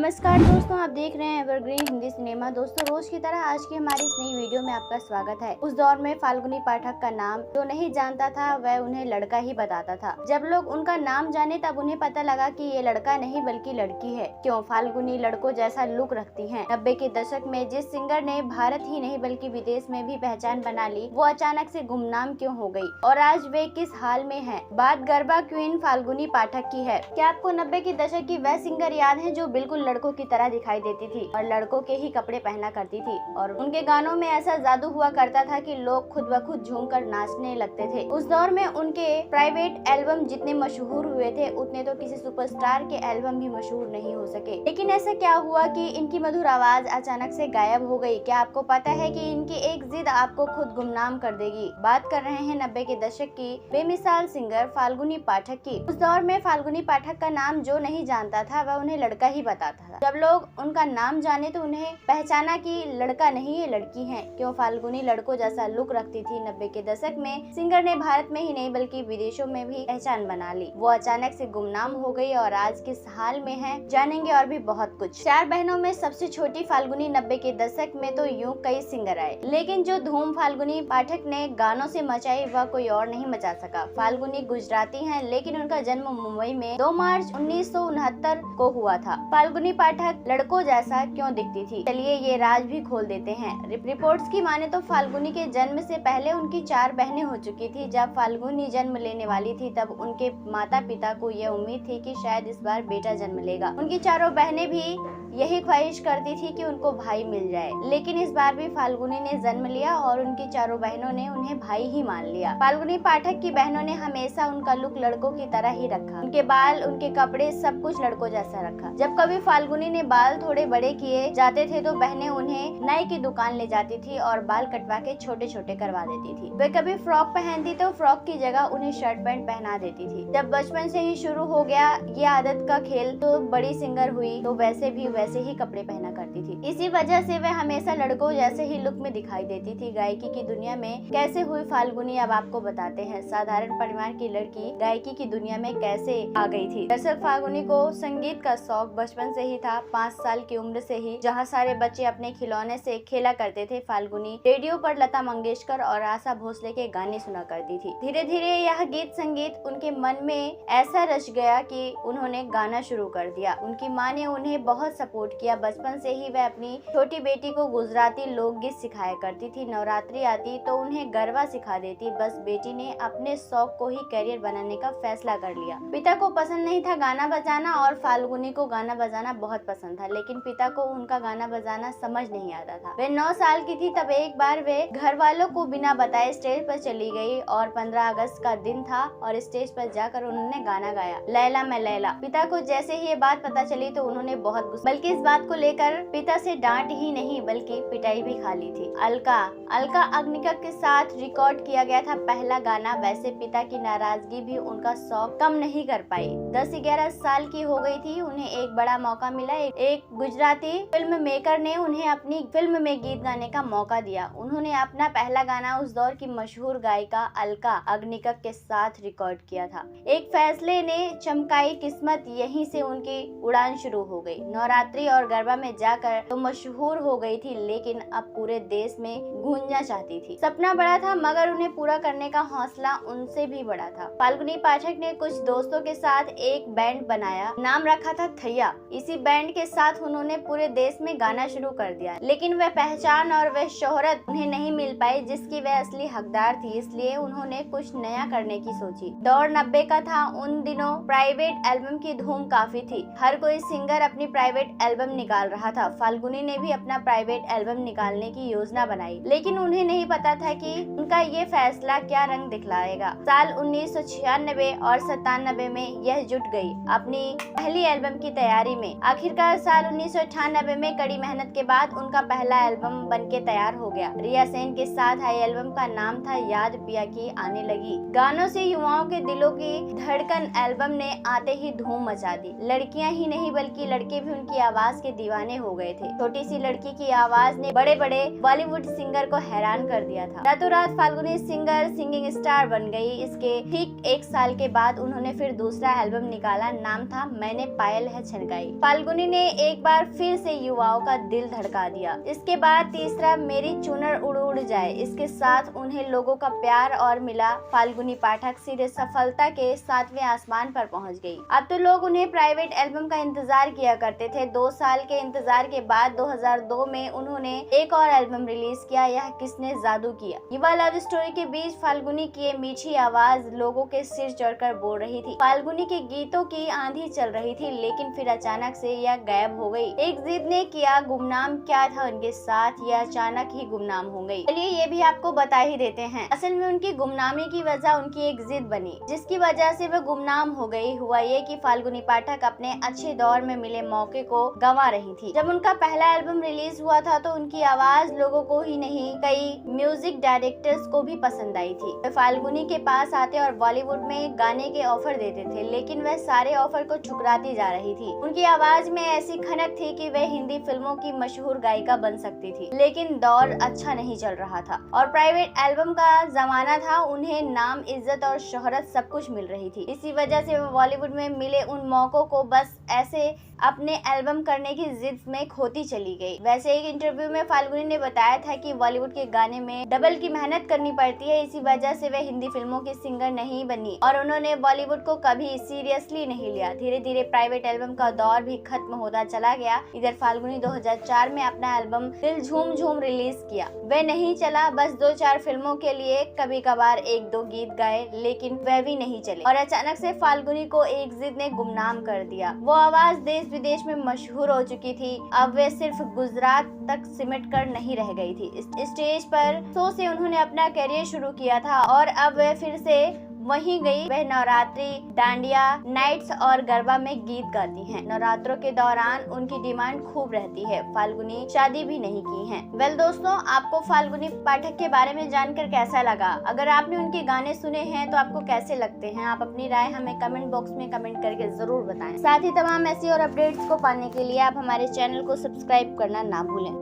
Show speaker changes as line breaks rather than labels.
नमस्कार दोस्तों, आप देख रहे हैं एवरग्रीन हिंदी सिनेमा। दोस्तों, रोज की तरह आज की हमारी इस नई वीडियो में आपका स्वागत है। उस दौर में फाल्गुनी पाठक का नाम जो नहीं जानता था वह उन्हें लड़का ही बताता था। जब लोग उनका नाम जाने तब उन्हें पता लगा कि ये लड़का नहीं बल्कि लड़की है। क्यों फाल्गुनी लड़कों जैसा लुक रखती है। 90 के दशक में जिस सिंगर ने भारत ही नहीं बल्कि विदेश में भी पहचान बना ली, वो अचानक से गुमनाम क्यों हो गयी और आज वे किस हाल में है। बात गरबा क्वीन फाल्गुनी पाठक की है। क्या आपको 90 के दशक की वह सिंगर याद है जो बिल्कुल लड़कों की तरह दिखाई देती थी और लड़कों के ही कपड़े पहना करती थी और उनके गानों में ऐसा जादू हुआ करता था कि लोग खुद ब खुद झूमकर नाचने लगते थे। उस दौर में उनके प्राइवेट एल्बम जितने मशहूर हुए थे उतने तो किसी सुपरस्टार के एल्बम भी मशहूर नहीं हो सके। लेकिन ऐसा क्या हुआ कि इनकी मधुर आवाज अचानक से गायब हो गई। क्या आपको पता है कि इनकी एक जिद आपको खुद गुमनाम कर देगी। बात कर रहे हैं 90 के दशक की बेमिसाल सिंगर फाल्गुनी पाठक की। उस दौर में फाल्गुनी पाठक का नाम जो नहीं जानता था वह उन्हें लड़का ही बताता था। जब लोग उनका नाम जाने तो उन्हें पहचाना कि लड़का नहीं ये लड़की है। क्यों फाल्गुनी लड़कों जैसा लुक रखती थी। 90 के दशक में सिंगर ने भारत में ही नहीं बल्कि विदेशों में भी पहचान बना ली। वो अचानक से गुमनाम हो गई और आज किस हाल में है जानेंगे और भी बहुत कुछ। 4 बहनों में सबसे छोटी फाल्गुनी 90 के दशक में तो यूं कई सिंगर आए, लेकिन जो धूम फाल्गुनी पाठक ने गानों से मचाई वह कोई और नहीं मचा सका। फाल्गुनी गुजराती है लेकिन उनका जन्म मुंबई में 2 मार्च 1969 को हुआ था। फाल्गुनी पाठक लड़कों जैसा क्यों दिखती थी, चलिए ये राज भी खोल देते हैं। रिपोर्ट्स की माने तो फाल्गुनी के जन्म से पहले उनकी 4 बहनें हो चुकी थी। जब फाल्गुनी जन्म लेने वाली थी तब उनके माता पिता को यह उम्मीद थी कि शायद इस बार बेटा जन्म लेगा। उनकी चारों बहनें भी यही ख्वाहिश करती थी कि उनको भाई मिल जाए, लेकिन इस बार भी फाल्गुनी ने जन्म लिया और उनकी चारों बहनों ने उन्हें भाई ही मान लिया। फाल्गुनी पाठक की बहनों ने हमेशा उनका लुक लड़कों की तरह ही रखा। उनके बाल, उनके कपड़े, सब कुछ लड़कों जैसा रखा। जब कभी फाल्गुनी ने बाल थोड़े बड़े किए जाते थे तो बहनें उन्हें नाई की दुकान ले जाती थी और बाल कटवा के छोटे छोटे करवा देती थी। वे कभी फ्रॉक पहनती तो फ्रॉक की जगह उन्हें शर्ट पैंट पहना देती थी। जब बचपन से ही शुरू हो गया ये आदत का खेल तो बड़ी सिंगर हुई तो वैसे ही कपड़े पहना करती थी। इसी वजह से वह हमेशा लड़कों जैसे ही लुक में दिखाई देती थी। गायकी की दुनिया में कैसे हुई फाल्गुनी अब आपको बताते हैं। साधारण परिवार की लड़की गायकी की दुनिया में कैसे आ गई थी। दरअसल फाल्गुनी को संगीत का शौक बचपन से ही था। 5 साल की उम्र से ही जहाँ सारे बच्चे अपने खिलौने से खेला करते थे, फाल्गुनी रेडियो पर लता मंगेशकर और आशा भोसले के गाने सुना करती थी। धीरे धीरे यह गीत संगीत उनके मन में ऐसा रच गया कि उन्होंने गाना शुरू कर दिया। उनकी माँ ने उन्हें बहुत सपोर्ट किया। बचपन से ही वह अपनी छोटी बेटी को गुजराती लोकगीत सिखाया करती थी। नवरात्रि आती तो उन्हें गरबा सिखा देती। बस बेटी ने अपने शौक को ही करियर बनाने का फैसला कर लिया। पिता को पसंद नहीं था गाना बजाना और फाल्गुनी को गाना बजाना बहुत पसंद था, लेकिन पिता को उनका गाना बजाना समझ नहीं आता था। वे 9 साल की थी तब एक बार वे घर वालों को बिना बताए स्टेज पर चली गई और 15 अगस्त का दिन था और स्टेज पर जाकर उन्होंने गाना गाया, लैला मैं लैला। पिता को जैसे ही ये बात पता चली तो उन्होंने बहुत गुस्सा, बल्कि इस बात को लेकर पिता से डांट ही नहीं बल्कि पिटाई भी खा ली थी। अलका अग्निकक के साथ रिकॉर्ड किया गया था पहला गाना। वैसे पिता की नाराजगी भी उनका शौक कम नहीं कर पाई। 10-11 साल की हो गई थी, उन्हें एक बड़ा मौका मिला। एक गुजराती फिल्म मेकर ने उन्हें अपनी फिल्म में गीत गाने का मौका दिया। उन्होंने अपना पहला गाना उस दौर की मशहूर गायिका अलका अग्निकक के साथ रिकॉर्ड किया था। एक फैसले ने चमकाई किस्मत, यहीं से उनकी उड़ान शुरू हो गई। नवरात्रि और गरबा में जाकर तो मशहूर हो गई थी, लेकिन अब पूरे देश में गूंजना चाहती थी। सपना बड़ा था मगर उन्हें पूरा करने का हौसला उनसे भी बड़ा था। फाल्गुनी पाठक ने कुछ दोस्तों के साथ एक बैंड बनाया, नाम रखा था थैया। इसी बैंड के साथ उन्होंने पूरे देश में गाना शुरू कर दिया, लेकिन वह पहचान और वह शोहरत उन्हें नहीं मिल पाई जिसकी वह असली हकदार थी। इसलिए उन्होंने कुछ नया करने की सोची। दौर 90 का था। उन दिनों प्राइवेट एल्बम की धूम काफी थी। हर कोई सिंगर अपनी प्राइवेट एल्बम निकाल रहा था। फाल्गुनी ने भी अपना प्राइवेट एल्बम निकालने की योजना बनाई, लेकिन उन्हें नहीं पता था कि उनका ये फैसला क्या रंग दिखलाएगा। साल 1996 और 97 में यह जुट गई अपनी पहली एल्बम की तैयारी में। आखिरकार साल 1998 में कड़ी मेहनत के बाद उनका पहला एल्बम बनके तैयार हो गया। रिया सेन के साथ आई एल्बम का नाम था याद पिया की आने लगी। गानों से युवाओं के दिलों की धड़कन एल्बम ने आते ही धूम मचा दी। लड़कियां ही नहीं बल्कि लड़के भी उनकी आवाज के दीवाने हो गए थे। छोटी सी लड़की की आवाज ने बड़े बड़े बॉलीवुड सिंगर को हैरान कर दिया था। रातों रात फाल्गुनी सिंगर सिंगिंग स्टार बन गई। इसके ठीक 1 साल के बाद उन्होंने फिर दूसरा एल्बम निकाला, नाम था मैंने पायल है छनकाई। फाल्गुनी ने एक बार फिर से युवाओं का दिल धड़का दिया। इसके बाद तीसरा मेरी चुनर उड़ उड़ जाए, इसके साथ उन्हें लोगों का प्यार और मिला। फाल्गुनी पाठक सीधे सफलता के 7वें आसमान पर पहुंच गई। अब तो लोग उन्हें प्राइवेट एल्बम का इंतजार किया करते थे। 2 साल के इंतजार के बाद 2002 में उन्होंने एक और एल्बम रिलीज किया, यह किसने जादू किया। युवा लव स्टोरी के बीच फाल्गुनी की ये मीठी आवाज लोगों के सिर चढ़कर बोल रही थी। फाल्गुनी के गीतों की आंधी चल रही थी, लेकिन फिर अचानक से यह गायब हो गई। एक जिद ने किया, गुमनाम क्या था उनके साथ, यह अचानक ही गुमनाम हो गई। चलिए ये भी आपको बता ही देते हैं। असल में उनकी गुमनामी की वजह उनकी एक जिद बनी, जिसकी वजह से वह गुमनाम हो गई। हुआ ये कि फाल्गुनी पाठक अपने अच्छे दौर में मिले मौके को गंवा रही थी। जब उनका पहला एल्बम रिलीज हुआ था तो उनकी आवाज लोगों को ही नहीं, कई म्यूजिक डायरेक्टर्स को भी पसंद आई थी। वे फाल्गुनी के पास आते और बॉलीवुड में गाने के ऑफर देते थे, लेकिन वह सारे ऑफर को ठुकराती जा रही थी। उनकी आवाज में ऐसी खनक थी कि वह हिंदी फिल्मों की मशहूर गायिका बन सकती थी, लेकिन दौर अच्छा नहीं चल रहा था और प्राइवेट एल्बम का जमाना था। उन्हें नाम, इज्जत और शोहरत सब कुछ मिल रही थी। इसी वजह से वो बॉलीवुड में मिले उन मौकों को बस ऐसे अपने एल्बम करने की जिद में खोती चली गई। वैसे एक इंटरव्यू में फाल्गुनी ने बताया था कि बॉलीवुड के गाने में डबल की मेहनत करनी पड़ती है, इसी वजह से वह हिंदी फिल्मों की सिंगर नहीं बनी और उन्होंने बॉलीवुड को कभी सीरियसली नहीं लिया। धीरे धीरे प्राइवेट एल्बम का दौर भी खत्म होता चला गया। इधर फाल्गुनी 2004 में अपना एल्बम दिल झूम झूम रिलीज किया। वह नहीं चला, बस 2-4 फिल्मों के लिए कभी कभार 1-2 गीत गाए, लेकिन वह भी नहीं चले और अचानक से फाल्गुनी को एक जिद ने गुमनाम कर दिया। वो आवाज देश विदेश में मशहूर हो चुकी थी। अब वे सिर्फ गुजरात तक सिमट कर नहीं रह गई थी। स्टेज पर शो से उन्होंने अपना करियर शुरू किया था और अब वे फिर से वहीं गई। वह नवरात्रि, डांडिया नाइट्स और गरबा में गीत गाती हैं। नवरात्रों के दौरान उनकी डिमांड खूब रहती है। फाल्गुनी शादी भी नहीं की हैं। वेल दोस्तों, आपको फाल्गुनी पाठक के बारे में जानकर कैसा लगा? अगर आपने उनके गाने सुने हैं तो आपको कैसे लगते हैं? आप अपनी राय हमें कमेंट बॉक्स में कमेंट करके जरूर बताएं। साथ ही तमाम ऐसी और अपडेट्स को पाने के लिए आप हमारे चैनल को सब्सक्राइब करना ना भूलें।